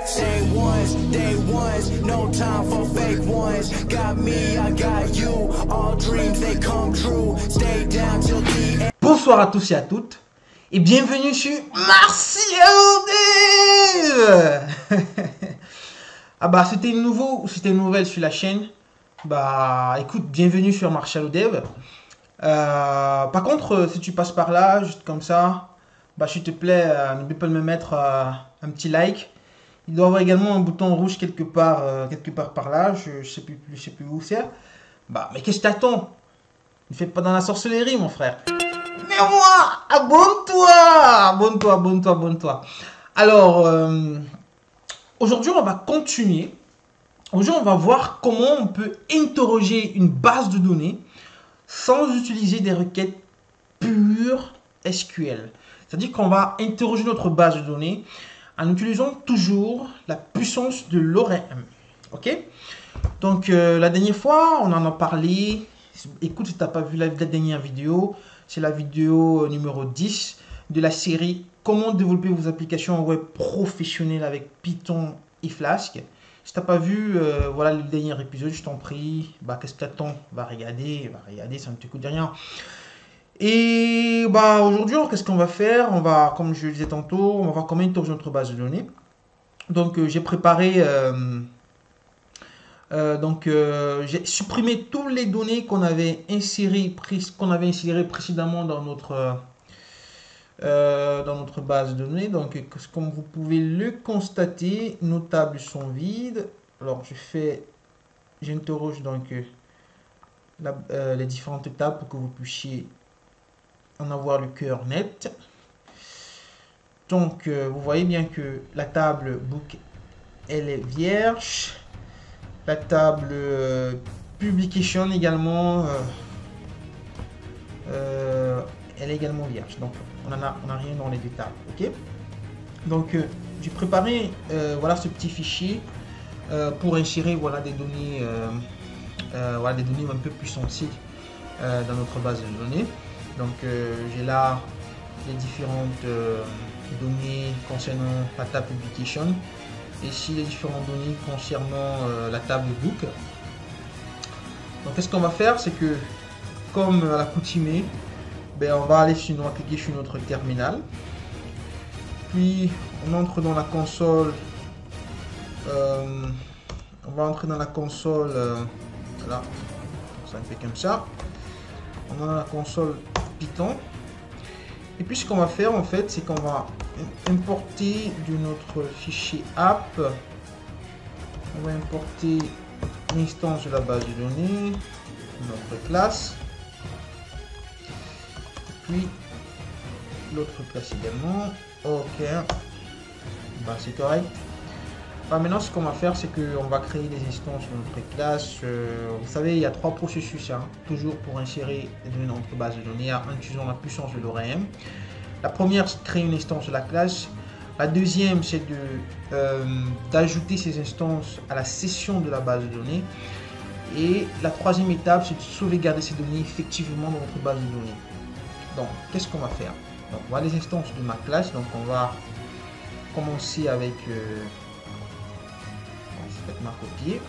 Say ones, day ones, no time for fake ones. Got me, I got you. All dreams they come true. Stay down till the end. Bonsoir à tous et à toutes et bienvenue sur Martial Dev. Ah bah c'était nouveau ou c'était une nouvelle sur la chaîne, bah écoute, bienvenue sur Martial Dev. Par contre, si tu passes par là, juste comme ça, bah s'il te plaît, n'oublie pas de me mettre un petit like. Il doit y avoir également un bouton rouge quelque part par là, je sais plus où c'est. Bah mais qu'est-ce que t'attends? Ne fais pas dans la sorcellerie mon frère. Mais moi, abonne-toi. Alors, aujourd'hui, on va continuer. Aujourd'hui, on va voir comment on peut interroger une base de données sans utiliser des requêtes pures SQL. C'est-à-dire qu'on va interroger notre base de données en utilisant toujours la puissance de l'ORM. Ok? Donc, la dernière fois, on en a parlé. Écoute, si tu n'as pas vu la dernière vidéo, c'est la vidéo numéro 10 de la série Comment développer vos applications web professionnelles avec Python et Flask. Si tu n'as pas vu, voilà le dernier épisode, je t'en prie. Bah, qu'est-ce que tu attends? Va regarder, ça ne te coûte rien. Et bah, aujourd'hui, qu'est-ce qu'on va faire? On va, comme je le disais tantôt, on va voir comment interroger notre base de données. Donc, j'ai préparé... j'ai supprimé toutes les données qu'on avait insérées précédemment dans notre base de données. Donc, comme vous pouvez le constater, nos tables sont vides. Alors, j'interroge donc les différentes tables pour que vous puissiez en avoir le cœur net. Donc, vous voyez bien que la table book, elle est vierge. La table publication également, elle est également vierge. Donc, on a rien dans les deux tables. Ok. Donc, j'ai préparé voilà ce petit fichier pour insérer voilà des données un peu plus sensibles dans notre base de données. Donc, j'ai là les différentes données concernant la table publication. Ici les différentes données concernant la table book. Donc qu'est-ce qu'on va faire, c'est que comme à l'accoutumée, on va cliquer sur notre terminal, puis on entre dans la console, on va entrer dans la console, voilà, ça fait comme ça, on a la console Python. Et puis ce qu'on va faire en fait, c'est qu'on va importer de notre fichier app, on va importer l'instance de la base de données, notre classe, puis l'autre classe également. Ok, bah, c'est correct. Bah, maintenant ce qu'on va faire, c'est qu'on va créer des instances de notre classe. Vous savez, il y a trois processus toujours pour insérer des données dans notre base de données en utilisant la puissance de l'ORM. La première, c'est de créer une instance de la classe. La deuxième, c'est d'ajouter ces instances à la session de la base de données. Et la troisième étape, c'est de sauvegarder ces données effectivement dans notre base de données. Donc, qu'est-ce qu'on va faire? Donc, voilà les instances de ma classe. Donc, on va commencer avec... ma copier.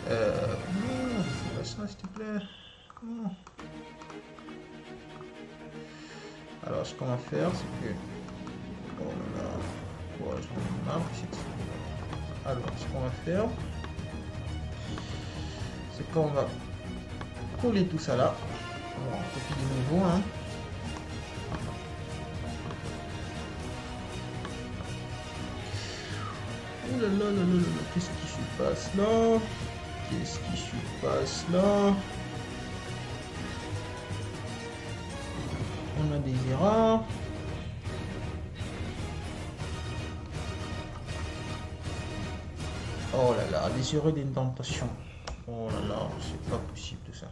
Non, ça, s'il te plaît. Non. Alors, ce qu'on va faire, c'est que... Oh là là. Alors, ce qu'on va faire, c'est qu'on va coller tout ça là. On va copier de nouveau. Oh là là là là là, qu'est-ce qui se passe là? Qu'est-ce qui se passe là? On a des erreurs. Oh là là, des erreurs d'indentation. Oh là là, c'est pas possible tout ça.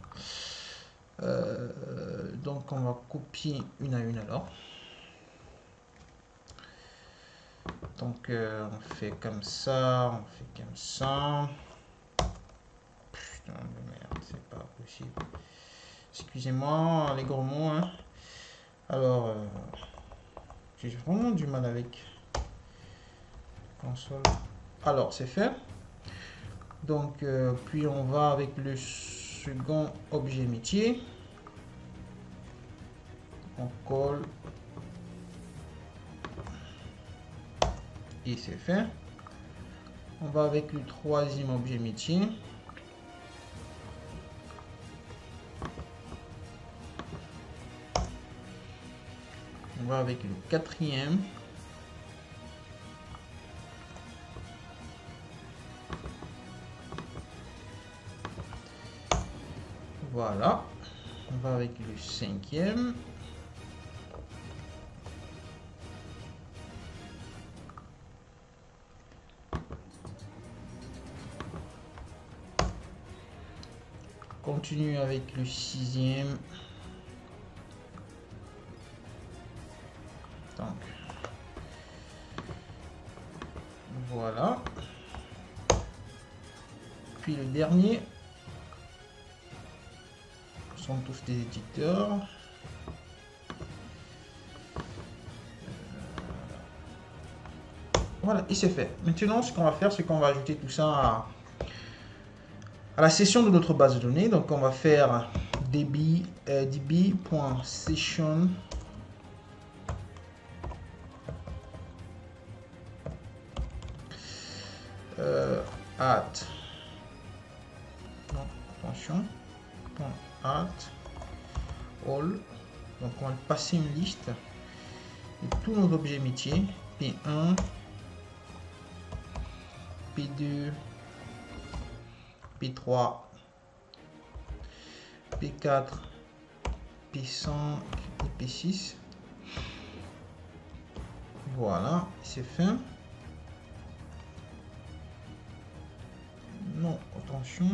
Donc on va copier une à une alors. Donc on fait comme ça, on fait comme ça. Putain de merde, c'est pas possible. Excusez-moi les gros mots. Alors, j'ai vraiment du mal avec console. Alors, c'est fait. Donc, puis on va avec le second objet métier. On colle. Et c'est fait. On va avec le troisième objet métier. On va avec le quatrième. Voilà. On va avec le cinquième. Continue avec le sixième. Donc, voilà. Puis le dernier. Ce sont tous des éditeurs. Voilà, et c'est fait. Maintenant, ce qu'on va faire, c'est qu'on va ajouter tout ça à la session de notre base de données. Donc, on va faire db.session at non, attention at all. Donc, on va passer une liste de tous nos objets métiers P1, P2, P3, P4, P5 et P6. Voilà, c'est fait. Non, attention.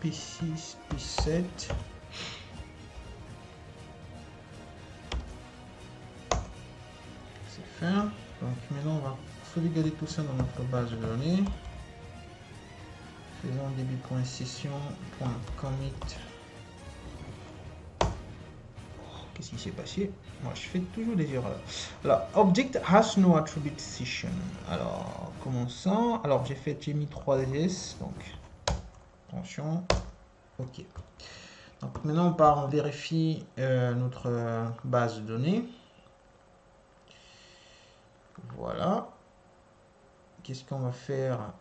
P6, P7. C'est fait. Donc maintenant, on va sauvegarder tout ça dans notre base de données. Faisons db.session.commit. Qu'est-ce qui s'est passé? Moi, je fais toujours des erreurs. Alors, object has no attribute session. Alors, commençons. Alors, j'ai mis 3s. Donc, attention. OK. Donc, maintenant, on vérifie notre base de données. Voilà. Qu'est-ce qu'on va faire?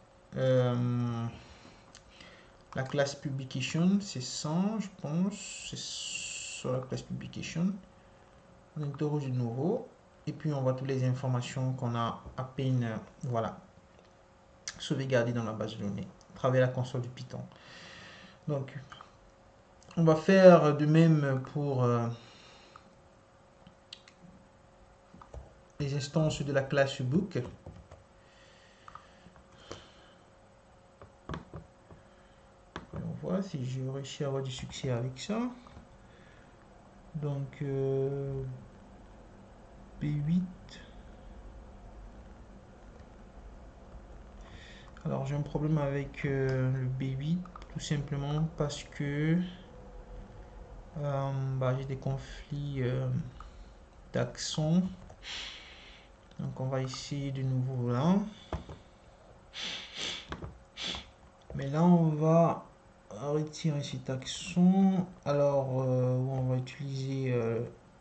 La classe publication, c'est 100, je pense. C'est sur la classe publication. On interroge de nouveau. Et puis, on voit toutes les informations qu'on a à peine, voilà, sauvegardées dans la base de données, à travers la console du Python. Donc, on va faire de même pour les instances de la classe book. On voit si je réussis à avoir du succès avec ça. Donc, B8. Alors, j'ai un problème avec le B8, tout simplement parce que j'ai des conflits d'accent. Donc, on va essayer de nouveau là. Mais là, on va retirer cet accent. Alors, on va utiliser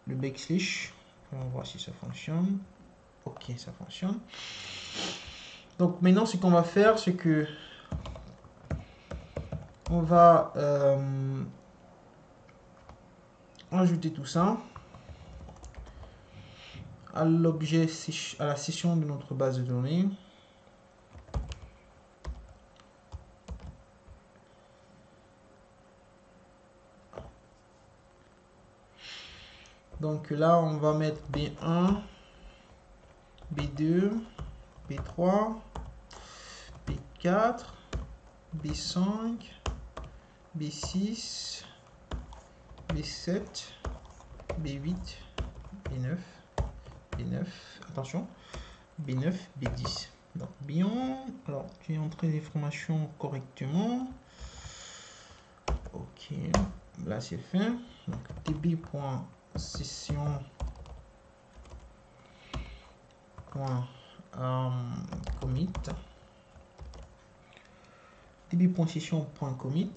le backslash. On va voir si ça fonctionne. Ok, ça fonctionne. Donc, maintenant, ce qu'on va faire, c'est que on va ajouter tout ça à l'objet, à la session de notre base de données. Donc là, on va mettre B1, B2, B3, B4, B5, B6, B7, B8, B9, B9, attention, B9, B10. Donc bien, alors j'ai entré les informations correctement. Ok, là c'est fait. Donc db.session commit db.session.commit.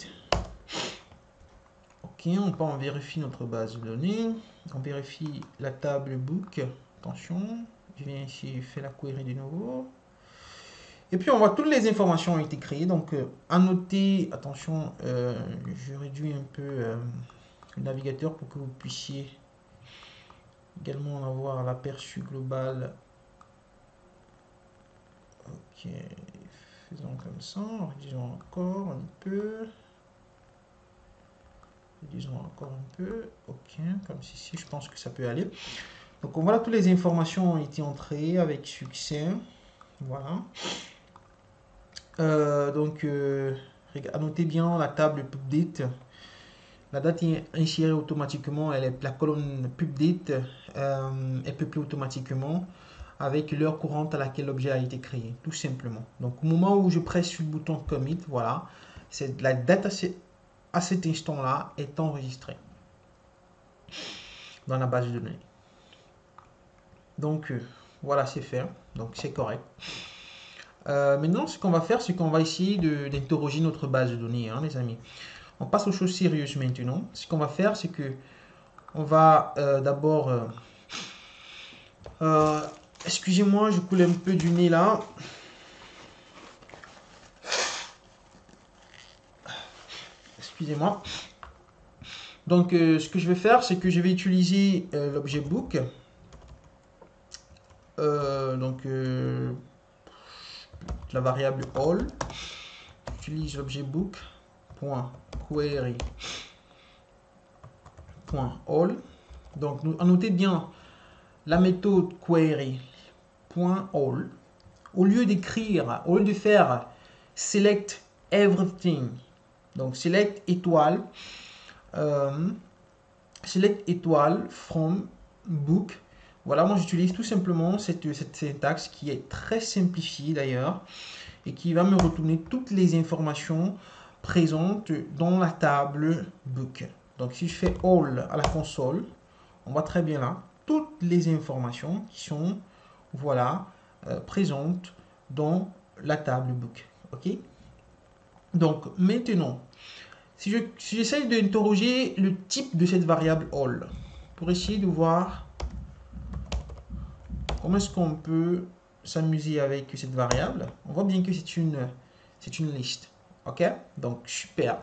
Ok, on vérifie notre base de données, on vérifie la table book. Attention, je viens ici, je fais la query de nouveau. Et puis on voit toutes les informations ont été créées. Donc à noter, attention, je réduis un peu le navigateur pour que vous puissiez également avoir l'aperçu global. Ok, faisons comme ça, réduisons encore un peu. Réduisons encore un peu. Ok, comme ceci, je pense que ça peut aller. Donc voilà, toutes les informations ont été entrées avec succès. Voilà. Notez bien la table PubDate. La date est insérée automatiquement. La colonne PubDate est peuplée automatiquement avec l'heure courante à laquelle l'objet a été créé, tout simplement. Donc au moment où je presse sur le bouton Commit, voilà, c'est la date à cet instant-là est enregistrée dans la base de données. Donc voilà, c'est fait. Donc c'est correct. Maintenant, ce qu'on va faire, c'est qu'on va essayer d'interroger notre base de données, hein, les amis. On passe aux choses sérieuses maintenant. Ce qu'on va faire, c'est que on va d'abord... excusez-moi, je coule un peu du nez là. Excusez-moi. Donc, ce que je vais faire, c'est que je vais utiliser l'objet book. La variable all. J'utilise l'objet book.query.all. Donc, notez bien la méthode query.all. Au lieu de faire select everything, donc select étoile, from book. Voilà, moi j'utilise tout simplement cette syntaxe qui est très simplifiée d'ailleurs et qui va me retourner toutes les informations présentes dans la table book. Donc si je fais all à la console, on voit très bien là toutes les informations qui sont voilà présentes dans la table book. Ok. Donc maintenant, si j'essaie d'interroger le type de cette variable all pour essayer de voir comment est-ce qu'on peut s'amuser avec cette variable, on voit bien que c'est une liste. Ok, donc super.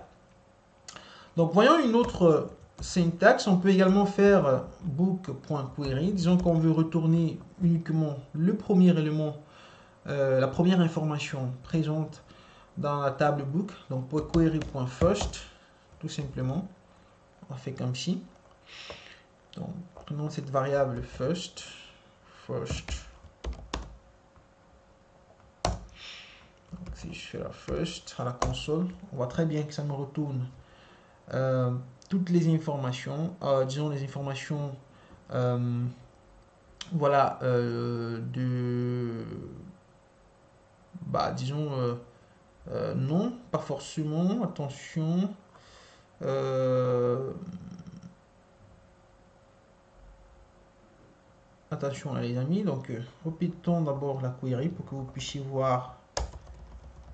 Donc voyons une autre syntaxe. On peut également faire book.query. Disons qu'on veut retourner uniquement le premier élément, la première information présente dans la table book. Donc pour query.first, tout simplement. On fait comme ci. Donc prenons cette variable first. Donc, si je fais la first à la console, on voit très bien que ça me retourne toutes les informations, disons les informations voilà disons non, pas forcément, attention, attention là, les amis. Donc répétons d'abord la query pour que vous puissiez voir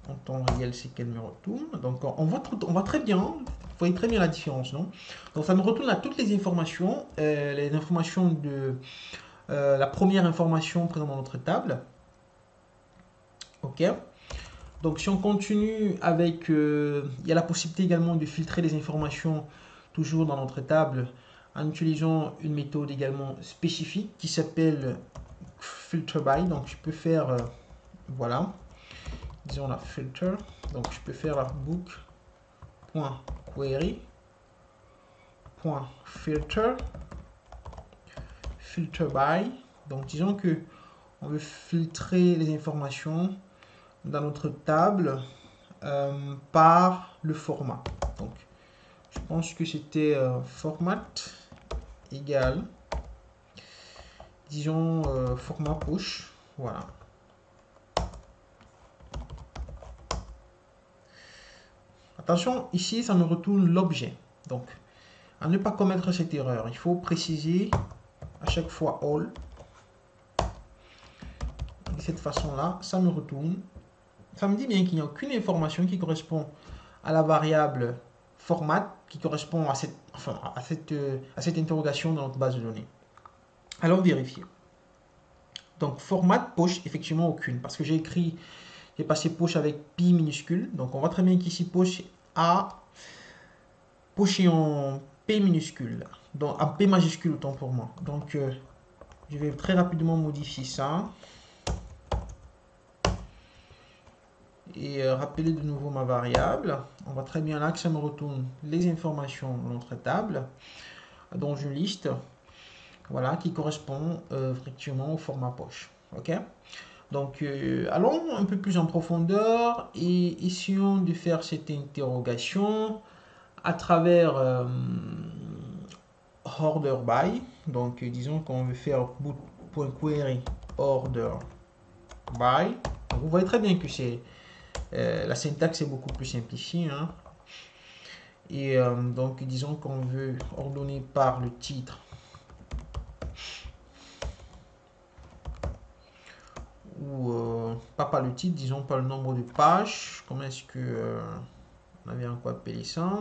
en temps réel c'est qu'elle me retourne. Donc on voit très bien, vous voyez très bien la différence, non? Donc ça me retourne à toutes les informations de la première information présente dans notre table. Ok. Donc si on continue avec, il y a la possibilité également de filtrer les informations toujours dans notre table en utilisant une méthode également spécifique qui s'appelle filter by. Donc je peux faire, voilà, disons la filter. Donc je peux faire la book.query.filter filter by. Donc disons que on veut filtrer les informations dans notre table par le format. Donc je pense que c'était format égal, disons format push. Voilà. Attention, ici ça me retourne l'objet. Donc à ne pas commettre cette erreur, il faut préciser à chaque fois all de cette façon-là, ça me retourne. Ça me dit bien qu'il n'y a aucune information qui correspond à la variable format, qui correspond à cette interrogation dans notre base de données. Alors vérifier. Donc format poche, effectivement aucune, parce que j'ai passé poche avec pi minuscule. Donc on voit très bien qu'ici poche a poché en P minuscule, donc en P majuscule autant pour moi. Donc je vais très rapidement modifier ça. Et rappeler de nouveau ma variable. On voit très bien là que ça me retourne les informations de notre table dans une liste, voilà, qui correspond effectivement au format poche. Ok. Donc allons un peu plus en profondeur et essayons de faire cette interrogation à travers order by. Donc disons qu'on veut faire boot.query order by. Donc, vous voyez très bien que c'est la syntaxe est beaucoup plus simplifiée. Hein. Et donc, disons qu'on veut ordonner par le titre ou pas par le titre, disons par le nombre de pages. Comment est-ce que on avait encore appelé ça?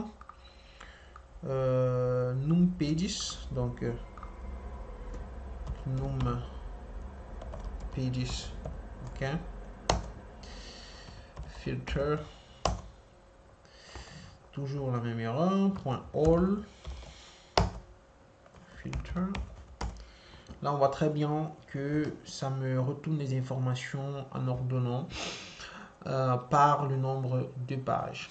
Num pages, donc num pages, ok. Filter, toujours la même erreur, point all, filter. Là, on voit très bien que ça me retourne les informations en ordonnant par le nombre de pages.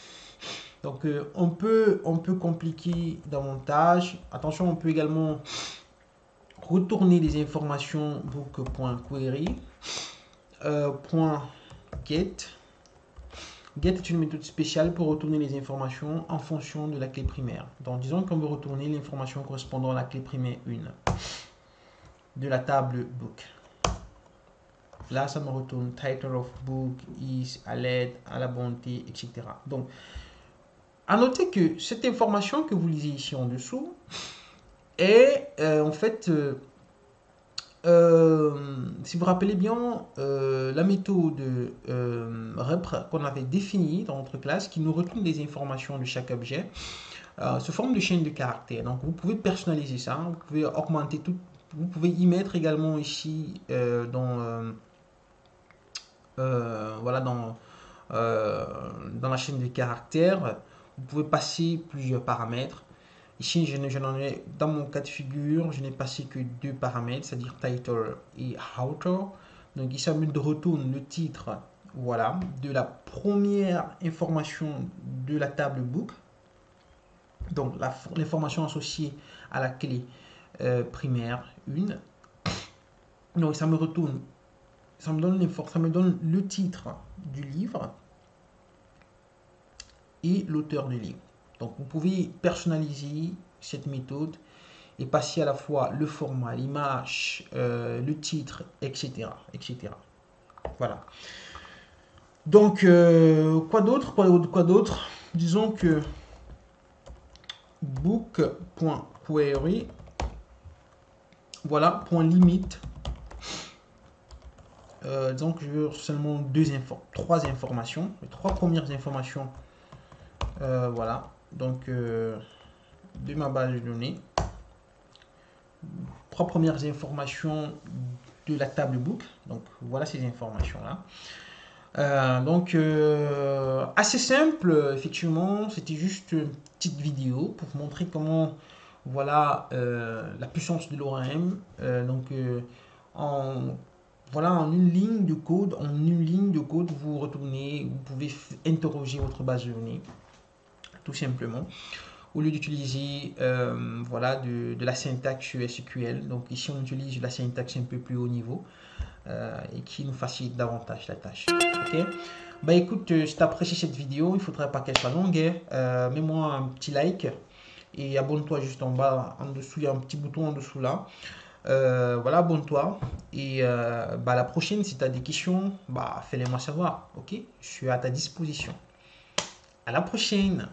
Donc, on peut compliquer davantage. Attention, on peut également retourner les informations book.query, .get. Get est une méthode spéciale pour retourner les informations en fonction de la clé primaire. Donc, disons qu'on veut retourner l'information correspondant à la clé primaire 1 de la table book. Là, ça me retourne title of book, is, à l'aide, à la bonté, etc. Donc, à noter que cette information que vous lisez ici en dessous est en fait, si vous vous rappelez bien, la méthode repr qu'on avait définie dans notre classe qui nous retourne des informations de chaque objet sous forme de chaîne de caractères. Donc, vous pouvez personnaliser ça, vous pouvez augmenter tout, vous pouvez y mettre également ici voilà, dans la chaîne de caractères. Vous pouvez passer plusieurs paramètres. Ici, j'en ai, dans mon cas de figure, je n'ai passé que 2 paramètres, c'est-à-dire title et author. Donc ici, ça me retourne le titre, voilà, de la première information de la table book. Donc l'information associée à la clé primaire 1. Donc ça me retourne, ça me donne le titre du livre et l'auteur du livre. Donc vous pouvez personnaliser cette méthode et passer à la fois le format, l'image, le titre, etc., etc. Voilà. Donc quoi d'autre? Disons que book.query, voilà, point limite. Disons que je veux seulement 3 informations, les 3 premières informations, voilà, donc de ma base de données, 3 premières informations de la table book. Donc voilà ces informations là. Donc assez simple, effectivement. C'était juste une petite vidéo pour vous montrer comment, voilà, la puissance de l'ORM. Donc voilà, en une ligne de code, vous retournez, vous pouvez interroger votre base de données, tout simplement, au lieu d'utiliser voilà, de la syntaxe sur SQL. Donc ici, on utilise la syntaxe un peu plus haut niveau et qui nous facilite davantage la tâche. Ok. Bah écoute, si tu as apprécié cette vidéo, il ne faudrait pas qu'elle soit longue. Mets-moi un petit like et abonne-toi juste en bas, en dessous, il y a un petit bouton en dessous là. Voilà, abonne-toi et bah, la prochaine, si tu as des questions, bah, fais-les moi savoir. Ok, je suis à ta disposition. À la prochaine.